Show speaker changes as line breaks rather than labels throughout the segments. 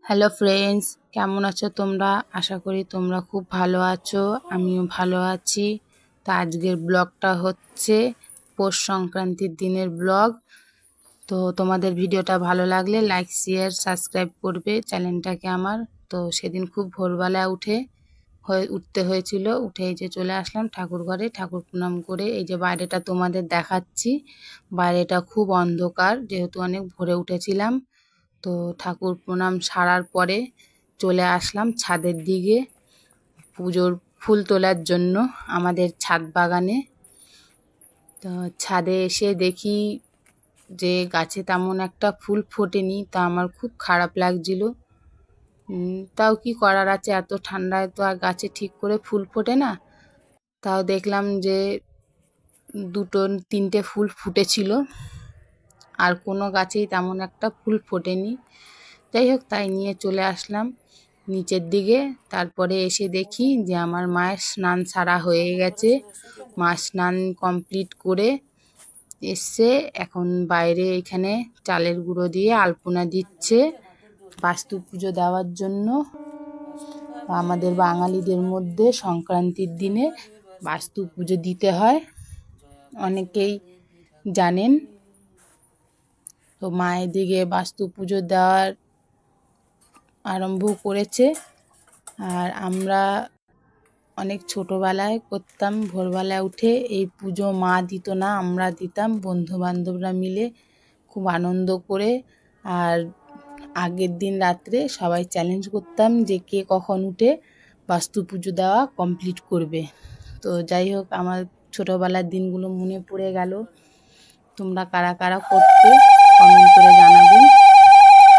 Hello friends, কেমন আছো তোমরা? আশা করি তোমরা খুব ভালো আছো। আমিও ভালো আছি। তো আজকের ব্লগটা হচ্ছে পৌষ সংক্রান্তির দিনের ব্লগ। তো তোমাদের ভিডিওটা ভালো লাগলে লাইক শেয়ার সাবস্ক্রাইব করবে চ্যানেলটাকে আমার। তো সেদিন খুব ভোরবেলা উঠতে হয়েছিল। উঠে এই যে চলে আসলাম ঠাকুর ঘরে, ঠাকুর প্রণাম করে এই যে বাইরেটা তোমাদের দেখাচ্ছি। বাইরেটা খুব অন্ধকার, যেহেতু অনেক ভোরে উঠেছিলাম। তো ঠাকুর প্রণাম সারার পরে চলে আসলাম ছাদের দিকে পুজোর ফুল তোলার জন্য আমাদের ছাদ বাগানে। তো ছাদে এসে দেখি যে গাছে তেমন একটা ফুল ফোটেনি, তা আমার খুব খারাপ লাগছিল। তাও কি করার আছে, এত ঠান্ডায় তো আর গাছে ঠিক করে ফুল ফোটে না। তাও দেখলাম যে দুটো তিনটে ফুল ফুটেছিল, আর কোনো গাছেই তেমন একটা ফুল ফোটেনি। যাই হোক, তাই নিয়ে চলে আসলাম নিচের দিকে। তারপরে এসে দেখি যে আমার মায়ের স্নান সারা হয়ে গেছে। মা স্নান কমপ্লিট করে এসছে, এখন বাইরে এখানে চালের গুঁড়ো দিয়ে আলপনা দিচ্ছে বাস্তু পুজো দেওয়ার জন্য। আমাদের বাঙালিদের মধ্যে সংক্রান্তির দিনে বাস্তু পুজো দিতে হয়, অনেকেই জানেন। তো মায়ের দিকে বাস্তু পুজো দেওয়ার আরম্ভ করেছে। আর আমরা অনেক ছোটোবেলায় করতাম, ভোরবেলায় উঠে এই পুজো মা দিত না, আমরা দিতাম বন্ধু বান্ধবরা মিলে খুব আনন্দ করে। আর আগের দিন রাত্রে সবাই চ্যালেঞ্জ করতাম যে কে কখন উঠে বাস্তু পুজো দেওয়া কমপ্লিট করবে। তো যাই হোক, আমার ছোটোবেলার দিনগুলো মনে পড়ে গেল। তোমরা কারা কারা করতে কমেন্ট করে জানাবেন।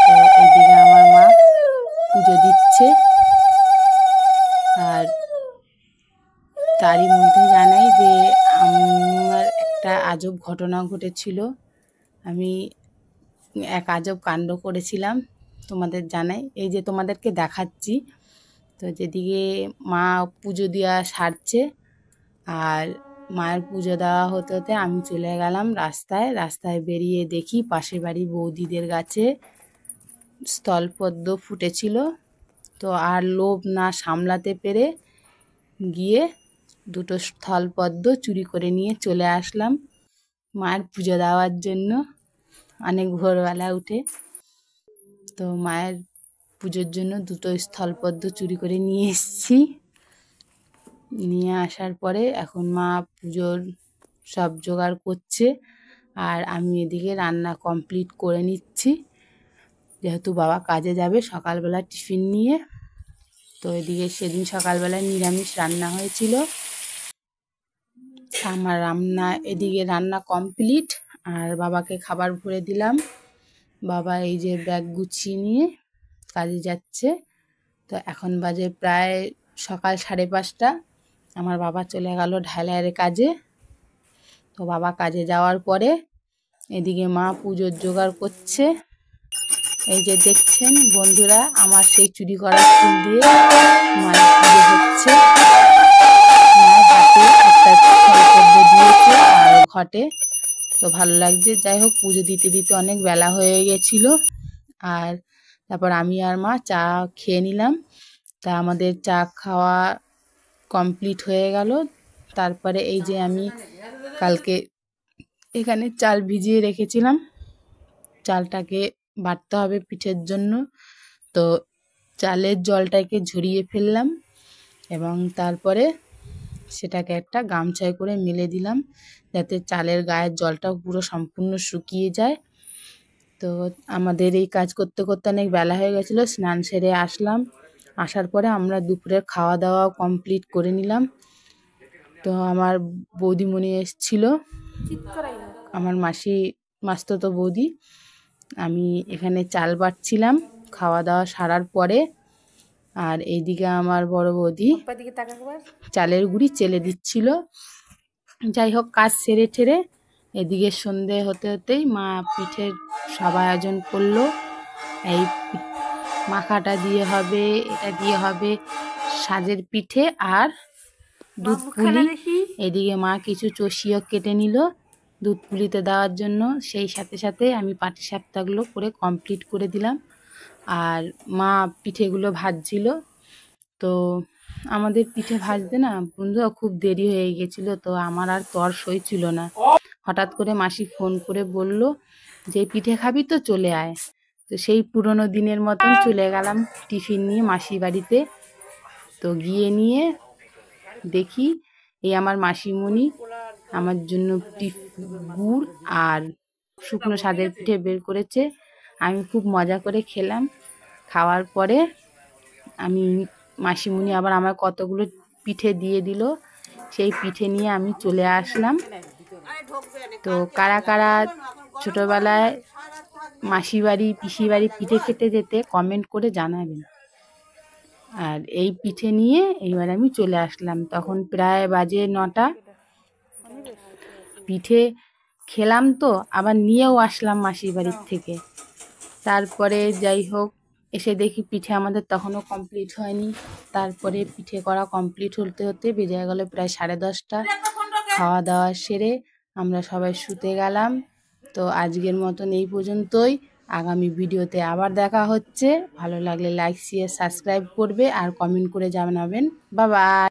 তো এইদিকে আমার মা পুজো দিচ্ছে। আর তারই মধ্যে জানাই যে আমার একটা আজব ঘটনা ঘটেছিল। আমি এক আজব কাণ্ড করেছিলাম, তোমাদের জানাই। এই যে তোমাদেরকে দেখাচ্ছি। তো যেদিকে মা পুজো দেওয়া সারছে, আর মায়ের পুজো দেওয়া হতে হতে আমি চলে গেলাম রাস্তায় বেরিয়ে দেখি পাশের বাড়ি বৌদিদের গাছে স্থলপদ্ম ফুটেছিল। তো আর লোভ না সামলাতে পেরে গিয়ে দুটো স্থলপদ্ম চুরি করে নিয়ে চলে আসলাম মায়ের পুজো দেওয়ার জন্য অনেক ভোরবেলা উঠে। তো মায়ের পুজোর জন্য দুটো স্থলপদ্ম চুরি করে নিয়ে এসেছি। নিয়ে আসার পরে এখন মা পুজোর সব জোগাড় করছে, আর আমি এদিকে রান্না কমপ্লিট করে নিচ্ছি, যেহেতু বাবা কাজে যাবে সকালবেলা টিফিন নিয়ে। তো এদিকে সেদিন সকালবেলায় নিরামিষ রান্না হয়েছিল। আমার এদিকে রান্না কমপ্লিট, আর বাবাকে খাবার ভরে দিলাম। বাবা এই যে ব্যাগ গুছিয়ে নিয়ে কাজে যাচ্ছে। তো এখন বাজে প্রায় সকাল 5:30। আমার বাবা চলে গেল ঢালাইয়ের কাজে। তো বাবা কাজে যাওয়ার পরে এদিকে মা পুজোর জোগাড় করছে। এই যে দেখছেন বন্ধুরা, আমার সেই চুরি করা ফুল দিয়ে মায়ের পুজো হচ্ছে। মায়ের হাতে একটা স্থলপদ্ম দিয়েছে আর ঘটে। তো ভালো লাগছে। যাই হোক, পুজো দিতে দিতে অনেক বেলা হয়ে গেছিল। আর তারপর আমি আর মা চা খেয়ে নিলাম। তা আমাদের চা খাওয়া কমপ্লিট হয়ে গেল। তারপরে এই যে আমি কালকে এখানে চাল ভিজিয়ে রেখেছিলাম, চালটাকে বাটতে হবে পিঠের জন্য। তো চালের জলটাকে ঝরিয়ে ফেললাম এবং তারপরে সেটাকে একটা গামছায় করে মেলে দিলাম, যাতে চালের গায়ের জলটাও পুরো সম্পূর্ণ শুকিয়ে যায়। তো আমাদের এই কাজ করতে করতে অনেক বেলা হয়ে গেছিলো। স্নান সেরে আসলাম, আসার পরে আমরা দুপুরের খাওয়া দাওয়া কমপ্লিট করে নিলাম। তো আমার বৌদিমণি এসেছিল, আমার মাস্তুতো বৌদি। আমি এখানে চাল বাটছিলাম খাওয়া দাওয়া সারার পরে। আর এইদিকে আমার বড় বৌদি চালের গুঁড়ি চেলে দিচ্ছিল। যাই হোক, কাজ সেরে ঠেরে এদিকে সন্ধে হতে হতেই মা পিঠের সব আয়োজন করলো। এই মাখাটা দিয়ে হবে, এটা দিয়ে হবে সাজের পিঠে আর দুধ পুলি। এদিকে মা কিছু চষিও কেটে নিল দুধ পুলিতে দেওয়ার জন্য। সেই সাথে সাথে আমি পাটিসাপটাগুলো করে কমপ্লিট করে দিলাম। আর মা পিঠেগুলো ভাজছিল। তো আমাদের পিঠে ভাজতে না বন্ধুরা খুব দেরি হয়ে গেছিলো, তো আমার আর তর সইছিল না। হঠাৎ করে মাসি ফোন করে বলল যে পিঠে খাবি তো চলে আয়। তো সেই পুরনো দিনের মতন চলে গেলাম টিফিন নিয়ে মাসি বাড়িতে। তো গিয়ে নিয়ে দেখি এই আমার মাসিমণি আমার জন্য গুড় আর শুকনো স্বাদের পিঠে বের করেছে। আমি খুব মজা করে খেলাম। খাওয়ার পরে আমি মাসিমণি আবার আমার কতগুলো পিঠে দিয়ে দিল। সেই পিঠে নিয়ে আমি চলে আসলাম। তো কারা কারা ছোটোবেলায় মাসি বাড়ি পিসি বাড়ি পিঠে খেতে যেতে কমেন্ট করে জানাবেন। আর এই পিঠে নিয়ে এইবার আমি চলে আসলাম। তখন প্রায় বাজে 9টা। পিঠে খেলাম তো আবার নিয়েও আসলাম মাসির বাড়ির থেকে। তারপরে যাই হোক এসে দেখি পিঠে আমাদের তখনও কমপ্লিট হয়নি। তারপরে পিঠে করা কমপ্লিট হতে হতে বেজে গেল প্রায় 10:30। খাওয়া দাওয়া সেরে আমরা সবাই শুতে গেলাম। তো আজকের মতন এই পর্যন্তই। আগামী ভিডিওতে আবার দেখা হচ্ছে। ভালো লাগলে লাইক শেয়ার সাবস্ক্রাইব করবে আর কমেন্ট করে জানাবেন। Bye bye.